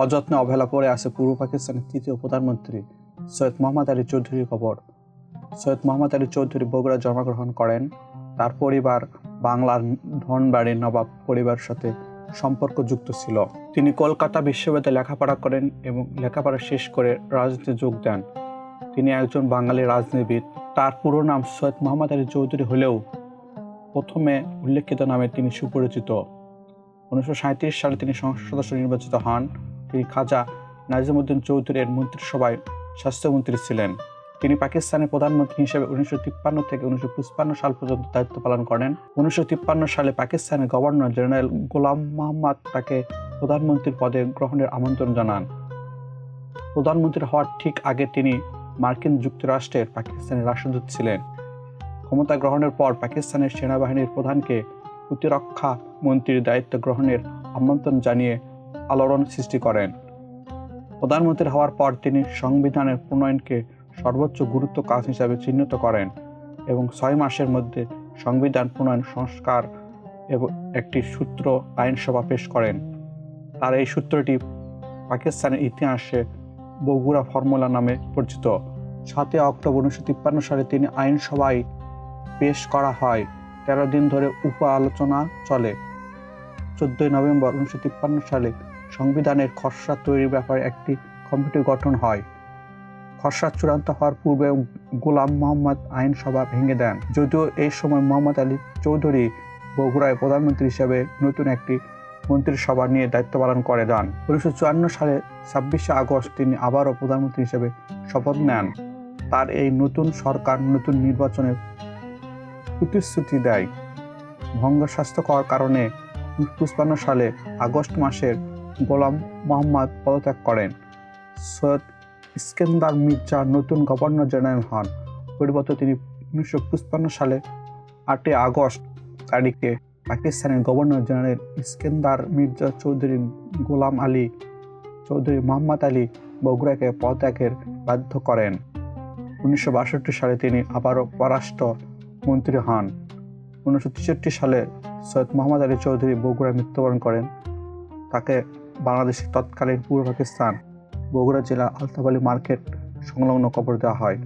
অযত্নে অবহেলা পড়ে আছে পূর্ব পাকিস্তানের তৃতীয় প্রধানমন্ত্রী সৈয়দ মোহাম্মদ আলী চৌধুরীর কবর। সৈয়দ মোহাম্মদ আলী চৌধুরী বগুড়া জন্মগ্রহণ করেন। তার পরিবার বাংলার ধনবাড়ির নবাব পরিবারের সাথে সম্পর্কযুক্ত ছিল। তিনি কলকাতা বিশ্ববিদ্যালয়ে লেখাপড়া করেন এবং লেখাপড়া শেষ করে রাজনীতিতে যোগ দেন। তিনি একজন বাঙালি রাজনীতিবিদ। তার পুরো নাম সৈয়দ মোহাম্মদ আলী চৌধুরী হলেও প্রথমে উল্লেখিত নামে তিনি সুপরিচিত। 1937 সালে তিনি সংসদ সদস্য নির্বাচিত হন। তিনি খাজা নাজিমুদ্দিন চৌধুরীর মন্ত্রিসভায় স্বাস্থ্যমন্ত্রী ছিলেন। তিনি পাকিস্তানের প্রধানমন্ত্রী হিসেবে 1953 থেকে 1955 সাল পর্যন্ত দায়িত্ব পালন করেন। 1953 সালে পাকিস্তানের গভর্নর জেনারেল গোলাম মোহাম্মদ তাকে প্রধানমন্ত্রীর পদে গ্রহণের আমন্ত্রণ জানান। প্রধানমন্ত্রী হওয়ার ঠিক আগে তিনি মার্কিন যুক্তরাষ্ট্রের পাকিস্তানের রাষ্ট্রদূত ছিলেন। ক্ষমতা গ্রহণের পর পাকিস্তানের সেনাবাহিনীর প্রধানকে প্রতিরক্ষা মন্ত্রীর দায়িত্ব গ্রহণের আমন্ত্রণ জানিয়ে আলোড়ন সৃষ্টি করেন। প্রধানমন্ত্রী হওয়ার পর তিনি সংবিধানের প্রণয়নকে সর্বোচ্চ গুরুত্ব কাজ হিসাবে চিহ্নিত করেন এবং 6 মাসের মধ্যে সংবিধান প্রণয়ন সংস্কার এবং একটি সূত্র আইনসভা পেশ করেন। তার এই সূত্রটি পাকিস্তানের ইতিহাসে বগুড়া ফর্মুলা নামে পরিচিত। 7 অক্টোবর 1953 সালে তিনি আইনসভায় পেশ করা হয়। 13 দিন ধরে উপ আলোচনা চলে। 14 নভেম্বর 1953 সালে সংবিধানের খসড়া তৈরির ব্যাপারে একটি কমিটি গঠন হয়। খসড়া চূড়ান্ত হওয়ার পূর্বে গোলাম মোহাম্মদ আইনসভা ভেঙে দেন। যদিও এই সময় মোহাম্মদ আলী চৌধুরী বগুড়ায় প্রধানমন্ত্রী হিসেবে নতুন একটি মন্ত্রিসভা নিয়ে দায়িত্ব পালন করে যান। 1954 সালে 26 আগস্ট তিনি আবারও প্রধানমন্ত্রী হিসেবে শপথ নেন। তার এই নতুন সরকার নতুন নির্বাচনের প্রতিশ্রুতি দেয়। ভঙ্গস্বাস্থ্য হওয়ার কারণে 1955 সালে আগস্ট মাসের গোলাম মোহাম্মদ পদত্যাগ করেন। সৈয়দ ইস্কেন্দার মির্জা নতুন গভর্নর জেনারেল হন। পরিবর্তে তিনি 1955 সালে 8 আগস্ট তারিখে পাকিস্তানের গভর্নর জেনারেল ইস্কেন্দার মির্জা চৌধুরী গোলাম আলী চৌধুরী মোহাম্মদ আলী বগুড়াকে পদত্যাগের বাধ্য করেন। 1962 সালে তিনি আবারও পররাষ্ট্র মন্ত্রী হন। 1963 সালে সৈয়দ মোহাম্মদ আলী চৌধুরী বগুড়ায় মৃত্যুবরণ করেন। তাকে বাংলাদেশের তৎকালীন পূর্ব পাকিস্তান বগুড়া জেলা আলতাফ আলী মার্কেট সংলগ্ন কবর দেওয়া হয়।